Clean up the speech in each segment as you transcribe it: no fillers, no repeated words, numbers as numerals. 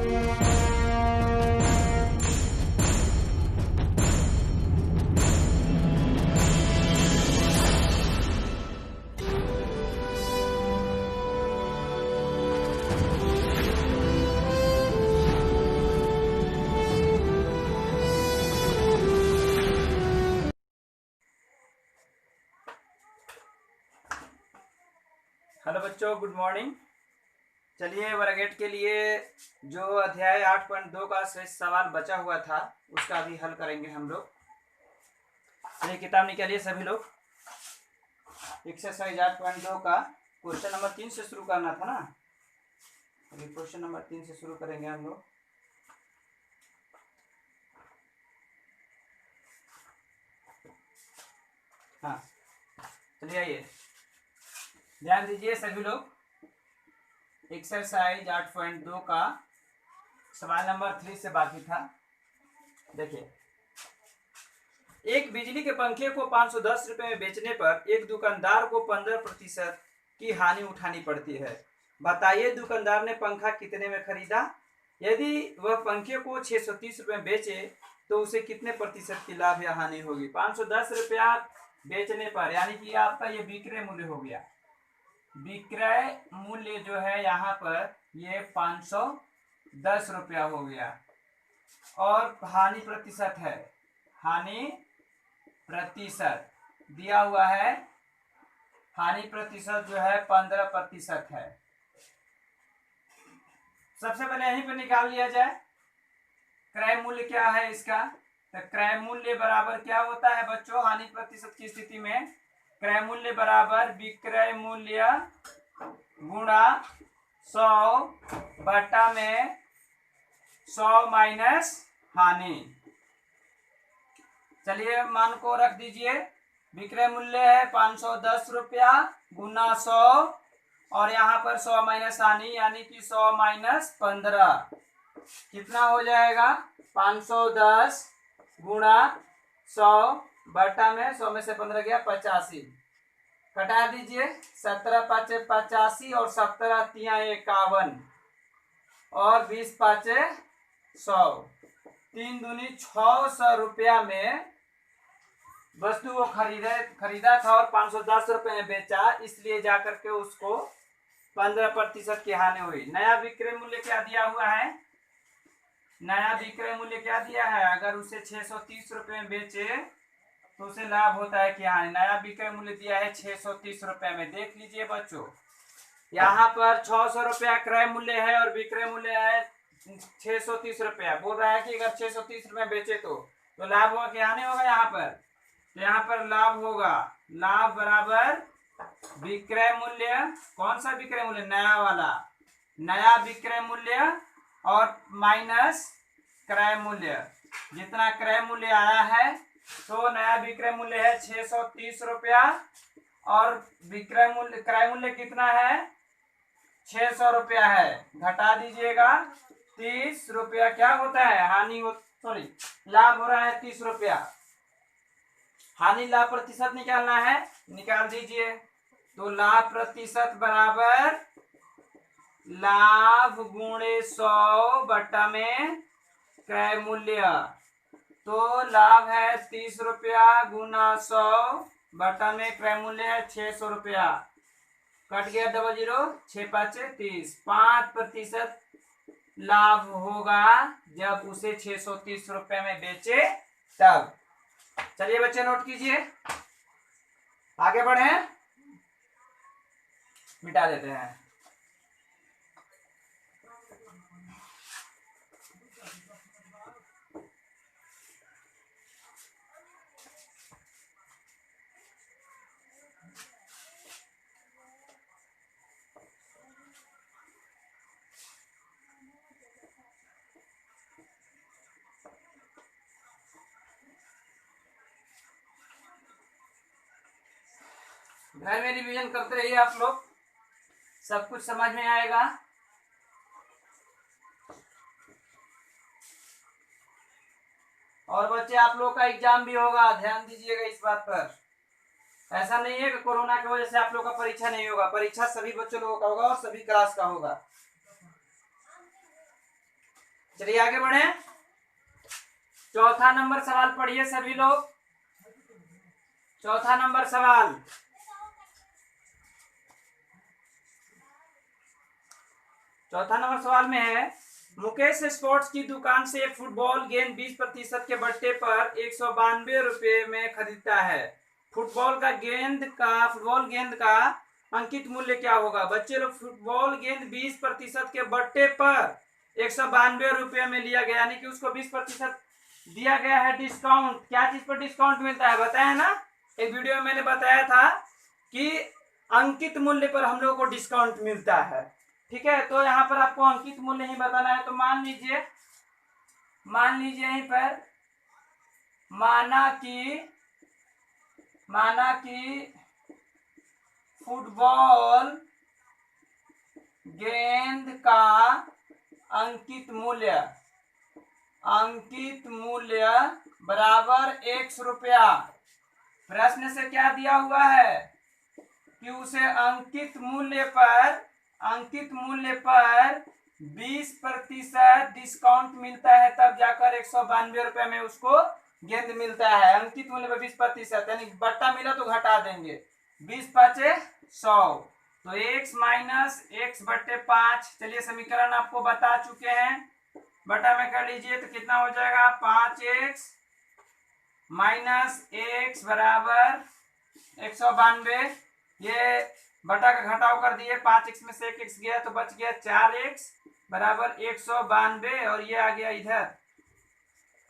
Hello बच्चों, good morning. चलिए वर्ग 8 के लिए जो अध्याय 8.2 का शेष सवाल बचा हुआ था उसका भी हल करेंगे हम लोग। चलिए किताब निकालिए सभी लोग। एक्सरसाइज 8.2 का क्वेश्चन नंबर 3 से शुरू करना था ना। अभी क्वेश्चन नंबर 3 से शुरू करेंगे हम लोग। हाँ चलिए आइए, ध्यान दीजिए सभी लोग। एक्सरसाइज 8.2 का सवाल नंबर 3 से बाकी था। देखिए, एक बिजली के पंखे को 510 रुपए में बेचने पर एक दुकानदार को 15% की हानि उठानी पड़ती है। बताइए दुकानदार ने पंखा कितने में खरीदा। यदि वह पंखे को 630 रुपए में बेचे तो उसे कितने प्रतिशत की लाभ या हानि होगी। 510 रुपया बेचने पर, यानी कि आपका ये विक्रय मूल्य हो गया। विक्रय मूल्य जो है यहाँ पर ये 510 रुपया हो गया और हानि प्रतिशत है, हानि प्रतिशत दिया हुआ है। हानि प्रतिशत जो है 15% है। सबसे पहले यहीं पर निकाल लिया जाए क्रय मूल्य क्या है इसका। तो क्रय मूल्य बराबर क्या होता है बच्चों, हानि प्रतिशत की स्थिति में क्रय मूल्य बराबर विक्रय मूल्य गुणा 100 बटा में 100 माइनस हानि। चलिए मान को रख दीजिए। विक्रय मूल्य है 510 रुपया गुना 100 और यहाँ पर 100 माइनस हानि, यानी कि 100 माइनस 15 कितना हो जाएगा। 510 गुणा 100 बटा में 100 में से 15 गया 85, कटा दीजिए। 17 पाँचे 85 और 17 तिया 51 और 20 पाँचे 100, 3 दूनी 600 रुपया में वस्तु को खरीदा था और 510 रुपए में बेचा, इसलिए जाकर के उसको 15% की हानि हुई। नया विक्रय मूल्य क्या दिया हुआ है, नया विक्रय मूल्य क्या दिया है। अगर उसे 630 रुपए में बेचे तो उसे लाभ होता है कि हानि। नया विक्रय मूल्य दिया है 630 रुपए में। देख लीजिए बच्चों, यहाँ पर 600 रुपया क्रय मूल्य है और विक्रय मूल्य है 630 रुपया। बोल रहा है कि अगर 630 रुपए बेचे तो लाभ होगा कि हानि होगा। यहाँ पर तो यहाँ पर लाभ होगा। लाभ बराबर विक्रय मूल्य, कौन सा विक्रय मूल्य, नया वाला, नया विक्रय मूल्य और माइनस क्रय मूल्य। जितना क्रय मूल्य आया है तो नया विक्रय मूल्य है 630 रुपया और विक्रय मूल्य क्रय मूल्य कितना है 600 रुपया है। घटा दीजिएगा 30 रुपया क्या होता है हानि हो, सॉरी लाभ हो रहा है 30 रुपया। हानि लाभ प्रतिशत निकालना है, निकाल दीजिए। तो लाभ प्रतिशत बराबर लाभ गुणे 100 बटा में क्रय मूल्य। तो लाभ है 30 रुपया गुना 100 बटा में क्रय मूल्य है 600 रुपया। कट गया 00, 6 पाँचे 30, 5% लाभ होगा जब उसे 630 रुपए में बेचे तब। चलिए बच्चे नोट कीजिए, आगे बढ़े, मिटा देते हैं। घर में रिवीजन करते रहिए आप लोग, सब कुछ समझ में आएगा। और बच्चे आप लोग का एग्जाम भी होगा, ध्यान दीजिएगा इस बात पर। ऐसा नहीं है कि कोरोना की वजह से आप लोग का परीक्षा नहीं होगा। परीक्षा सभी बच्चों लोगों का होगा और सभी क्लास का होगा। चलिए आगे बढ़े। चौथा नंबर सवाल पढ़िए सभी लोग। चौथा नंबर सवाल, चौथा नंबर सवाल में है, मुकेश स्पोर्ट्स की दुकान से एक फुटबॉल गेंद 20% के बट्टे पर 192 रुपए में खरीदता है। फुटबॉल गेंद का अंकित मूल्य क्या होगा? बच्चे लोग, फुटबॉल गेंद 20% के बट्टे पर 192 रुपये में लिया गया, यानी कि उसको 20% दिया गया है डिस्काउंट। क्या चीज पर डिस्काउंट मिलता है बताया ना, एक वीडियो में मैंने बताया था कि अंकित मूल्य पर हम लोगों को डिस्काउंट मिलता है। ठीक है, तो यहाँ पर आपको अंकित मूल्य ही बताना है। तो मान लीजिए यहीं पर माना कि फुटबॉल गेंद का अंकित मूल्य बराबर 100 रुपया। प्रश्न से क्या दिया हुआ है कि उसे अंकित मूल्य पर 20% डिस्काउंट मिलता है, तब जाकर 192 रुपए में उसको गेंद मिलता है। अंकित मूल्य पर 20%, यानी बट्टा मिला तो घटा देंगे, 20 पाँचे 100, तो x माइनस एक्स बट्टे 5। चलिए समीकरण आपको बता चुके हैं, बटा में कर लीजिए तो कितना हो जाएगा, 5x माइनस एक्स बराबर 192। ये बटा का घटाव कर दिए, 5x में से 1x गया तो बच गया 4x बराबर 192, और ये आ गया इधर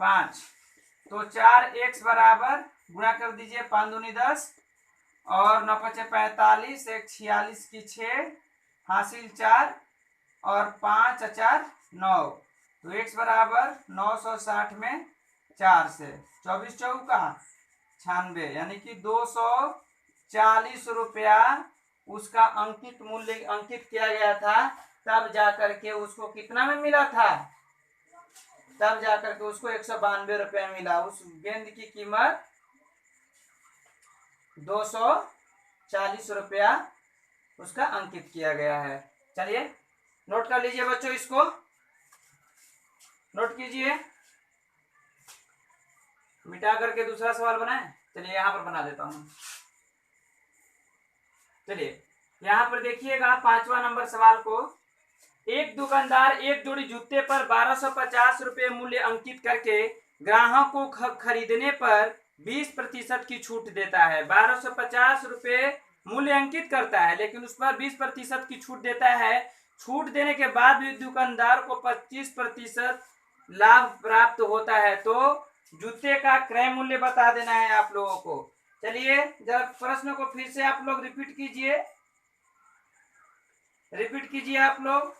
5, तो 4x बराबर गुणा कर दीजिए, 5 दूनी 10 और 9 पचे 45, 1 46 की 6 हासिल 4 और 5 4 9, तो x बराबर 960 में 4 से 24 चौका 96, यानी कि 240 रुपया उसका अंकित मूल्य अंकित किया गया था। तब जाकर के उसको कितना में मिला था, तब जाकर के उसको 192 रुपया मिला। उस गेंद की कीमत 240 रुपया उसका अंकित किया गया है। चलिए नोट कर लीजिए बच्चों, इसको नोट कीजिए, मिटा करके दूसरा सवाल बनाए। चलिए यहां पर बना देता हूं। चलिए यहां पर देखिएगा 5वां नंबर सवाल को, एक दुकानदार एक जोड़ी जूते पर 1250 रुपये मूल्य अंकित करके ग्राहक को खरीदने पर 20% की छूट देता है। 1250 रुपये मूल्य अंकित करता है, लेकिन उस पर 20% की छूट देता है। छूट देने के बाद भी दुकानदार को 25% लाभ प्राप्त होता है। तो जूते का क्रय मूल्य बता देना है आप लोगों को। चलिए जब प्रश्न को फिर से आप लोग रिपीट कीजिए आप लोग।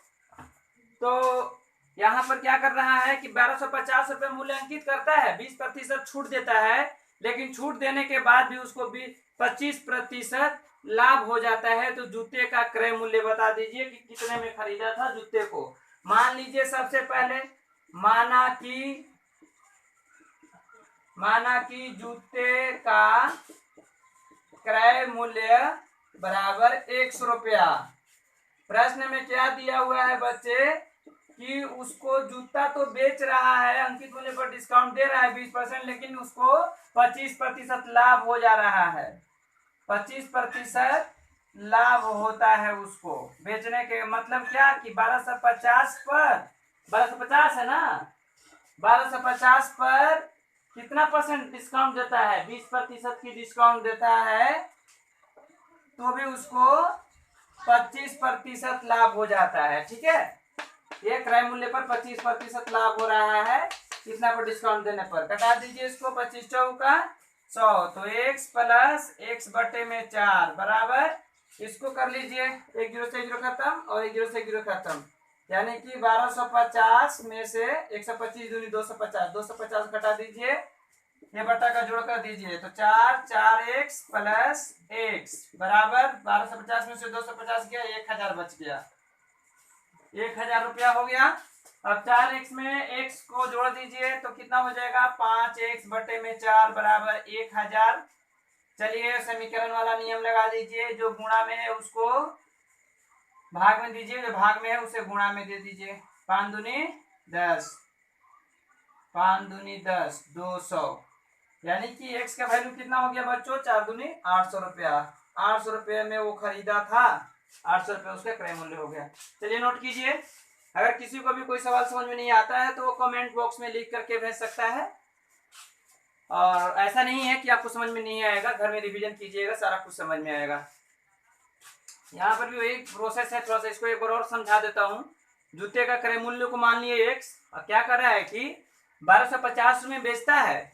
तो यहाँ पर क्या कर रहा है कि 1250 रुपये मूल्य अंकित करता है, 20% छूट देता है, लेकिन छूट देने के बाद भी उसको 25% लाभ हो जाता है। तो जूते का क्रय मूल्य बता दीजिए कि कितने में खरीदा था जूते को। मान लीजिए सबसे पहले माना कि जूते का क्रय मूल्य बराबर 100 रुपया। प्रश्न में क्या दिया हुआ है बच्चे कि उसको जूता तो बेच रहा है, अंकित मूल्य पर डिस्काउंट दे रहा है 20%, लेकिन उसको 25% लाभ हो जा रहा है। 25% लाभ होता है उसको बेचने के, मतलब क्या कि 1250 पर 1250 है ना, 1250 पर कितना परसेंट डिस्काउंट देता है, 20% की डिस्काउंट देता है, तो भी उसको 25% लाभ हो जाता है। ठीक है, ये क्रय मूल्य पर 25% लाभ हो रहा है, कितना पर डिस्काउंट देने पर। कटा दीजिए इसको, 25 चौका 100, तो x प्लस एक्स बटे में 4 बराबर, इसको कर लीजिए, 1 0 से 0 खत्म और 1 0 से 0 खत्म, यानी कि 1250 में से 125 दूनी 250, 250 कटा दीजिए, ये बटा का जोड़ कर दीजिए, तो 4x प्लस एक्स बराबर 1250 में से 250 गया, 1000 बच गया, 1000 रुपया हो गया। अब 4x में x को जोड़ दीजिए तो कितना हो जाएगा, 5x बटे में 4 बराबर 1000। चलिए समीकरण वाला नियम लगा दीजिए, जो गुणा में है उसको भाग में दीजिए, जो भाग में है उसे गुणा में दे दीजिए, 5 दूनी 10, 5 दूनी 10, 200। यानी कि x का वैल्यू कितना हो गया बच्चों? 4 दूनी 800 रुपया। 800 रुपये में वो खरीदा था, 800 रुपये उसका क्रय मूल्य हो गया। चलिए नोट कीजिए। अगर किसी को भी कोई सवाल समझ में नहीं आता है तो वो कमेंट बॉक्स में लिख करके भेज सकता है। और ऐसा नहीं है कि आपको समझ में नहीं आएगा, घर में रिवीजन कीजिएगा, सारा कुछ समझ में आएगा। यहाँ पर भी वही प्रोसेस है, थोड़ा सा इसको एक बार और समझा देता हूँ। जूते का क्रय मूल्य को मान लिए x, और क्या कर रहा है कि 1250 में बेचता है,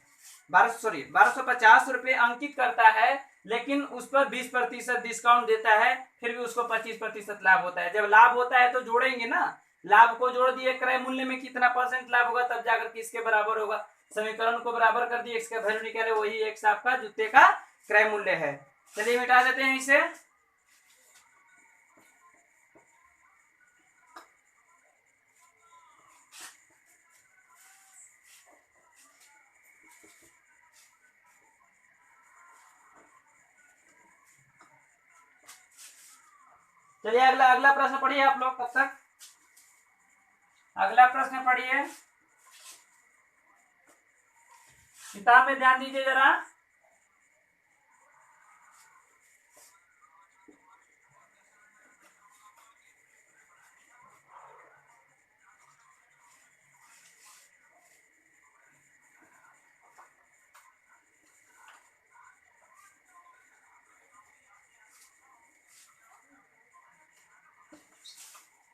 1250 रुपये अंकित करता है, लेकिन उस पर 20% डिस्काउंट देता है, फिर भी उसको 25% लाभ होता है। जब लाभ होता है तो जोड़ेंगे ना, लाभ को जोड़ दिए, क्रय मूल्य में कितना परसेंट लाभ होगा, तब जाकर के इसके बराबर होगा। समीकरण को बराबर कर दिए, x का वैल्यू निकाले, वही x आपका जूते का क्रय मूल्य है। चलिए मिटा देते हैं इसे। चलिए अगला प्रश्न पढ़िए आप लोग। तब तक अगला प्रश्न पढ़िए, किताब में ध्यान दीजिए जरा।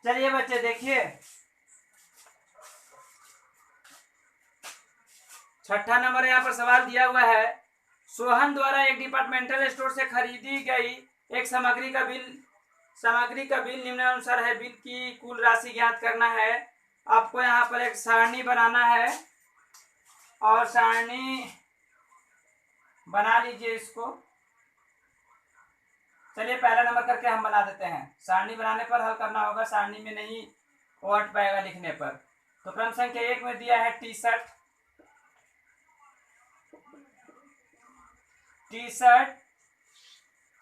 चलिए बच्चे देखिए, छठा नंबर यहाँ पर सवाल दिया हुआ है। सोहन द्वारा एक डिपार्टमेंटल स्टोर से खरीदी गई एक सामग्री का बिल निम्नानुसार है। बिल की कुल राशि ज्ञात करना है। आपको यहाँ पर एक सारणी बनाना है, और सारणी बना लीजिए इसको। चलिए पहला नंबर करके हम बना देते हैं। सारणी बनाने पर हल करना होगा, सारणी में नहीं वो अट पाएगा लिखने पर। तो क्रम संख्या 1 में दिया है टी शर्ट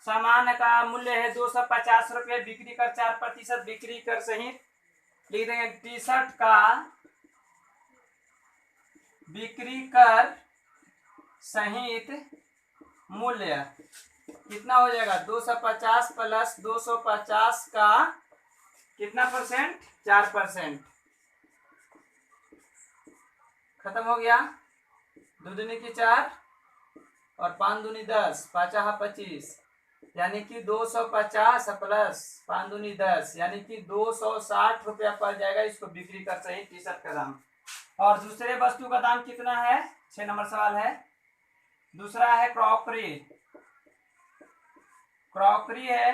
सामान का मूल्य है 250 रुपये, बिक्री कर 4%, बिक्री कर सहित लिख देंगे। टी शर्ट का बिक्री कर सहित मूल्य कितना हो जाएगा? 250 प्लस 250 का कितना परसेंट? 4%। खत्म हो गया। 2 दूनी की 4 और 5 दूनी 10, 5 25, यानी कि 250 प्लस 5 दूनी 10, यानी कि 260 रुपया पड़ जाएगा इसको बिक्री कर सही टी शर्ट का दाम। और दूसरे वस्तु का दाम कितना है? 6 नंबर सवाल है। दूसरा है क्रॉकरी। क्रॉकरी है,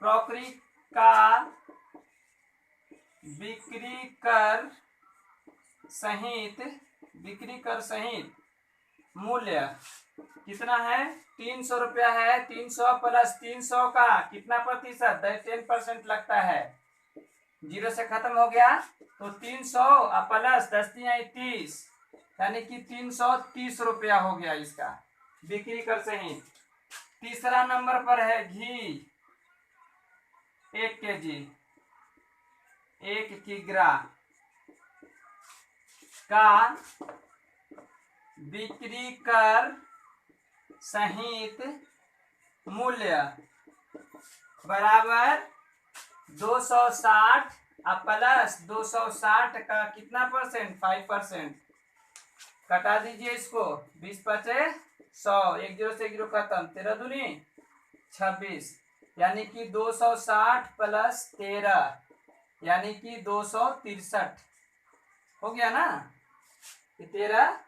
क्रॉकरी का बिक्री कर सहित मूल्य कितना है? 300 रुपया है। 300 प्लस 300 का कितना प्रतिशत? 10% लगता है। 0 से खत्म हो गया, तो 300 प्लस 10×30, यानी कि 330 रुपया हो गया इसका बिक्री कर सहित। तीसरा नंबर पर है घी 1 kg, 1 किग्रा का बिक्री कर सहित मूल्य बराबर 260 प्लस 260 का कितना परसेंट? 5%। कटा दीजिए इसको, 20×5=100, 1 0 से 0 खत्म, 13 दूनी 26, यानी कि 260 प्लस 13, यानी कि 263 हो गया ना। 13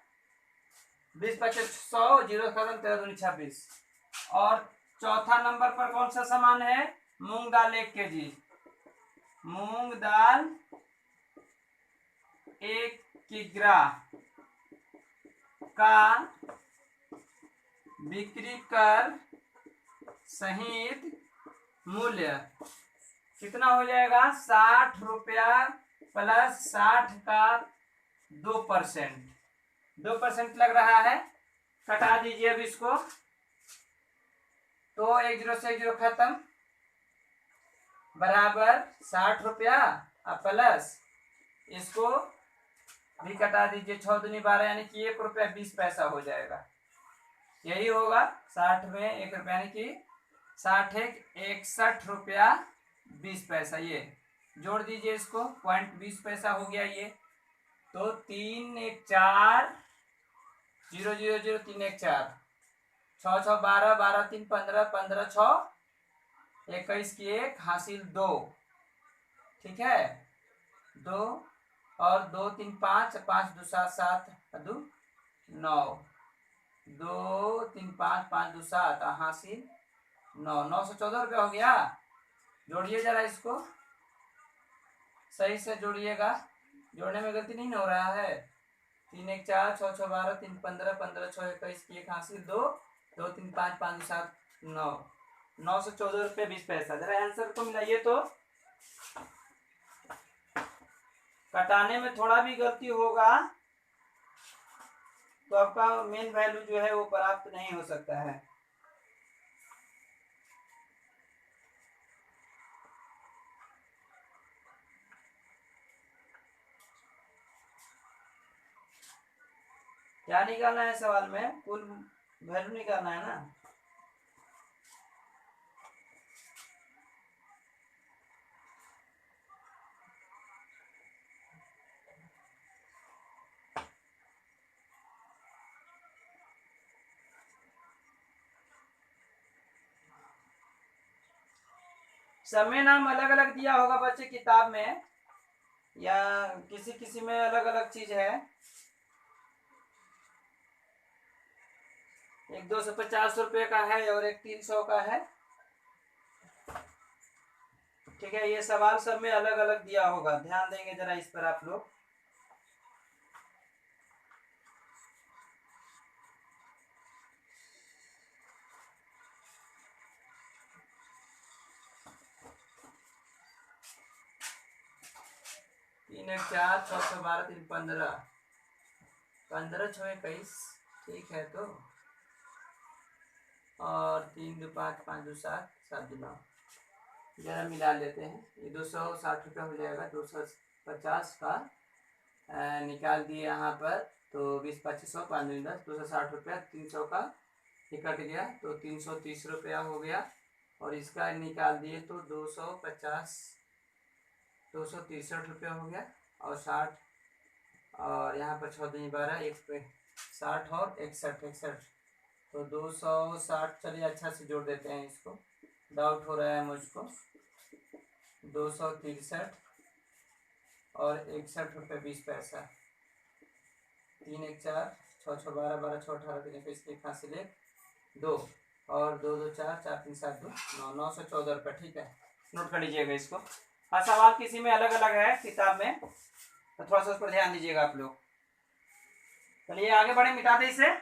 20×5=100, 0 खत्म, 13 दूनी 26। और चौथा नंबर पर कौन सा सामान है? मूंग दाल 1 kg, मूंग दाल 1 किग्रा का बिक्री कर सहित मूल्य कितना हो जाएगा? 60 रुपया प्लस 60 का 2%। 2% लग रहा है, कटा दीजिए अब इसको, तो 1 0 से 0 खत्म, बराबर 60 रुपया प्लस इसको भी कटा दीजिए, 6 दूनी 12 यानी कि 1 रुपया 20 पैसा हो जाएगा। यही होगा 60 में 1 रुपया यानी कि 60 61 रुपया 20 पैसा। ये जोड़ दीजिए इसको, 0.20 पैसा हो गया ये। तो 3 1 4 0 0 0 3 1 4 6 6 12 12 3 15 15 6 21 की 1 हासिल 2, ठीक है 2 और 2 3 5 5 2 7 7 2 9 2 3 5 5 2 7 हासिल 9 914 रुपया हो गया। जोड़िए जरा इसको, सही से जोड़िएगा, जोड़ने में गलती नहीं हो रहा है। 3 1 4 6 6 12 3 15 15 6 21 की 1 हासिल 2 2 3 5 5 2 7 9 914 रुपये 20 पैसा। जरा आंसर को मिलाइए तो। कटाने में थोड़ा भी गलती होगा तो आपका मेन वैल्यू जो है वो प्राप्त नहीं हो सकता है। क्या निकालना है सवाल में? कुल वैल्यू निकालना है ना। समय नाम अलग अलग दिया होगा बच्चे किताब में, या किसी किसी में अलग अलग चीज है। एक 250 रुपये का है और एक 300 का है, ठीक है। ये सवाल सब में अलग अलग दिया होगा, ध्यान देंगे जरा इस पर आप लोग। तीन एक 4 6 6 12 3 15 15 6 21, ठीक है। तो और 3 2 5 5 2 7 7 2 9, जरा मिला लेते हैं। ये 260 रुपया हो जाएगा। 250 का निकाल दिए यहाँ पर, तो 20 25 100 5 2 10 260 रुपया। 300 का ये कट गया तो 330 रुपया हो गया। और इसका निकाल दिए तो 250 263 रुपया हो गया। और 60 और यहाँ पर 6 दूनी 12 1 पे 60 और 61 तो 260। चलिए अच्छा से जोड़ देते हैं इसको, डाउट हो रहा है मुझको। 263 और 61 रुपये 20 पैसा। 3 1 4 6 6 12 12 6 18 3 21 की 1 हासिल 2 और 2 2 4 4 3 7 2 9 914 रुपये, ठीक है। नोट कर लीजिएगा इसको। हाँ, सवाल किसी में अलग अलग है किताब में, तो थोड़ा सा उस पर ध्यान दीजिएगा आप लोग। चलिए आगे बढ़े, मिटा दे इसे।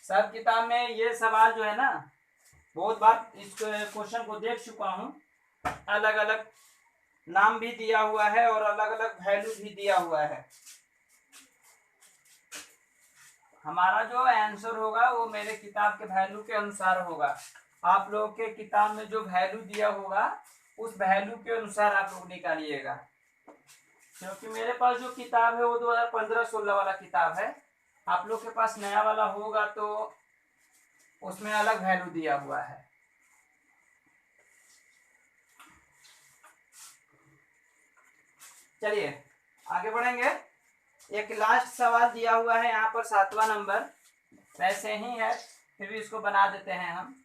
सब किताब में ये सवाल जो है ना, बहुत बार इस क्वेश्चन को देख चुका हूँ। अलग अलग नाम भी दिया हुआ है और अलग अलग वैल्यू भी दिया हुआ है। हमारा जो आंसर होगा वो मेरे किताब के वैल्यू के अनुसार होगा। आप लोगों के किताब में जो वैल्यू दिया होगा उस वैल्यू के अनुसार आप लोग निकालिएगा, क्योंकि मेरे पास जो किताब है वो 2015-16 वाला किताब है। आप लोग के पास नया वाला होगा तो उसमें अलग वैल्यू दिया हुआ है। चलिए आगे बढ़ेंगे। एक लास्ट सवाल दिया हुआ है यहाँ पर 7वां नंबर, वैसे ही है फिर भी इसको बना देते हैं हम।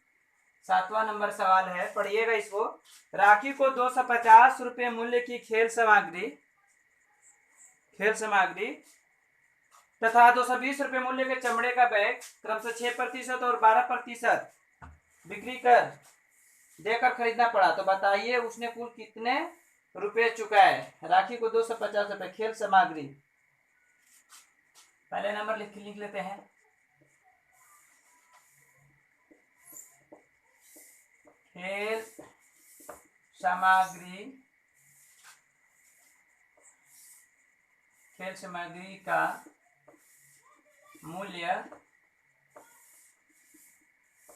7वां नंबर सवाल है, पढ़िएगा इसको। राखी को 250 रुपये मूल्य की खेल सामग्री तथा 220 रुपये मूल्य के चमड़े का बैग क्रमशः 6% और 12% बिक्री कर देकर खरीदना पड़ा, तो बताइए उसने कुल कितने रुपए चुकाए। राखी को 250 रुपये, खेल सामग्री, पहले नंबर लिख लेते हैं। खेल सामग्री का मूल्य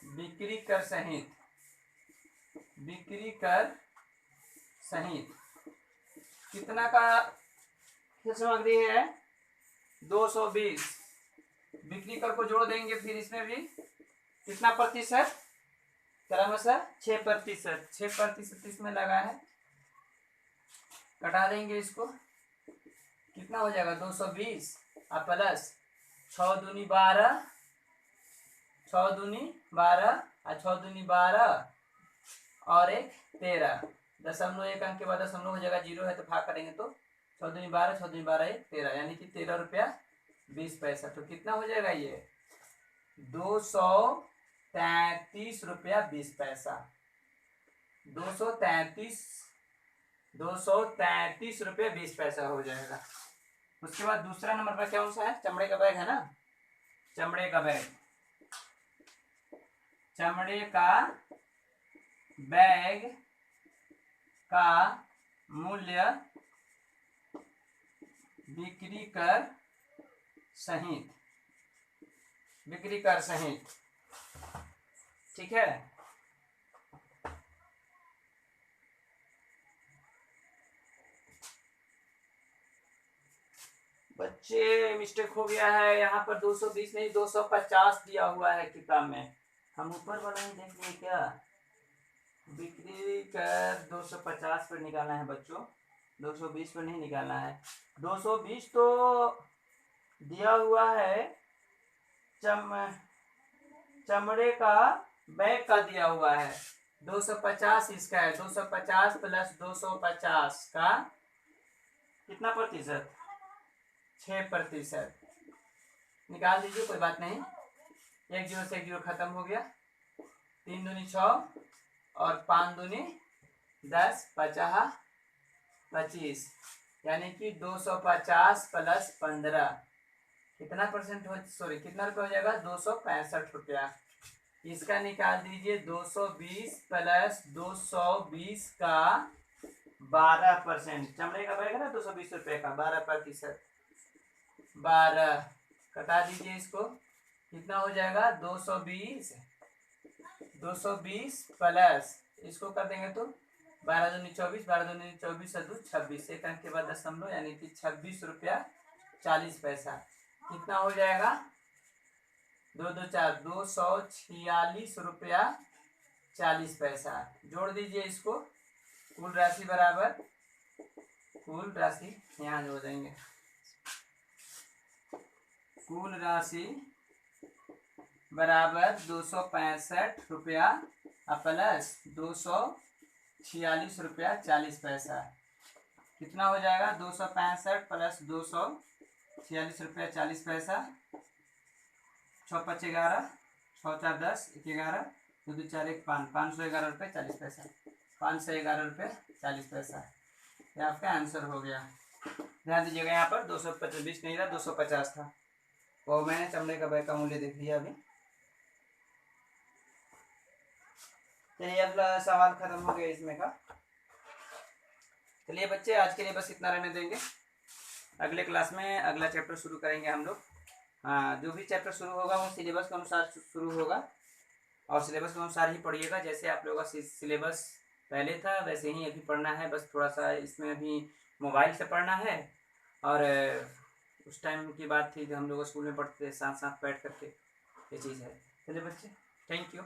बिक्री कर सहित, बिक्री कर सहित कितना का सामग्री है 220। बिक्री कर को जोड़ देंगे फिर इसमें भी कितना प्रतिशत क्रमशः 6%। 6% इसमें लगा है, कटा देंगे इसको, कितना हो जाएगा 220 और प्लस 6 दूनी 12, 6 दूनी 12 और 6 दूनी 12 और 1 13। 0.1 अंक के बाद दशमलव हो जाएगा, 0 है तो भाग करेंगे तो 6 दूनी 12, 6 दूनी 12 1 13, यानी कि 13 रुपया 20 पैसा। तो कितना हो जाएगा ये 233 रुपया 20 पैसा। 233 रुपये 20 पैसा हो जाएगा। उसके बाद दूसरा नंबर पर कौन सा है, चमड़े का बैग है ना, चमड़े का बैग, चमड़े का बैग का मूल्य बिक्री कर सहित, बिक्री कर सहित, ठीक है। बच्चे मिस्टेक हो गया है, यहाँ पर 220 नहीं 250 दिया हुआ है किताब में, हम ऊपर वाला ही देख लिए क्या। बिक्री कर 250 पर निकालना है बच्चों, 220 पर नहीं निकालना है। 220 तो दिया हुआ है, चमड़े का बैग का दिया हुआ है, 250 इसका है। 250 प्लस 250 का कितना प्रतिशत 6%। निकाल दीजिए, कोई बात नहीं, 1 0 से 1 0 खत्म हो गया, 3 दूनी 6 और 5 दूनी 10, 50 25, यानी कि 250 प्लस 15 कितना परसेंट हो, सॉरी कितना रुपये हो जाएगा 265 रुपया। इसका निकाल दीजिए, 220 प्लस 220 का 12%। चमड़े का बैग है ना 220 रुपये का, 12%, 12 कटा दीजिए इसको, कितना हो जाएगा 220 प्लस इसको कर देंगे तो 12 दूनी 24, 12 दूनी 24 और 26, एक अंक के बाद दशमलव, यानी कि 26 रुपया 40 पैसा। कितना हो जाएगा 2 2 4 246 रुपया 40 पैसा। जोड़ दीजिए इसको, कुल राशि बराबर, कुल राशि यहाँ जोड़ देंगे, कुल राशि बराबर 265 रुपया प्लस 246 रुपया 40 पैसा। कितना हो जाएगा 265 प्लस 246 रुपया 40 पैसा, 6 5 11, 6 4 10, 1 11, 2 2 4 1 5, 511 रुपये 40 पैसा, 511 रुपये 40 पैसा। ये आपका आंसर हो गया। ध्यान दीजिएगा, यहाँ पर 225 नहीं था 250 था, वो मैंने चमड़े का बैग का मूल्य देख लिया अभी। चलिए अगला सवाल खत्म हो गया इसमें का। चलिए बच्चे आज के लिए बस इतना रहने देंगे, अगले क्लास में अगला चैप्टर शुरू करेंगे हम लोग। हाँ, जो भी चैप्टर शुरू होगा वो सिलेबस के अनुसार शुरू होगा, और सिलेबस के अनुसार ही पढ़िएगा। जैसे आप लोगों का सिलेबस पहले था वैसे ही अभी पढ़ना है, बस थोड़ा सा इसमें अभी मोबाइल से पढ़ना है, और उस टाइम की बात थी जब हम लोग स्कूल में पढ़ते थे साथ साथ बैठ करके, ये चीज़ है। चलिए बच्चे, थैंक यू।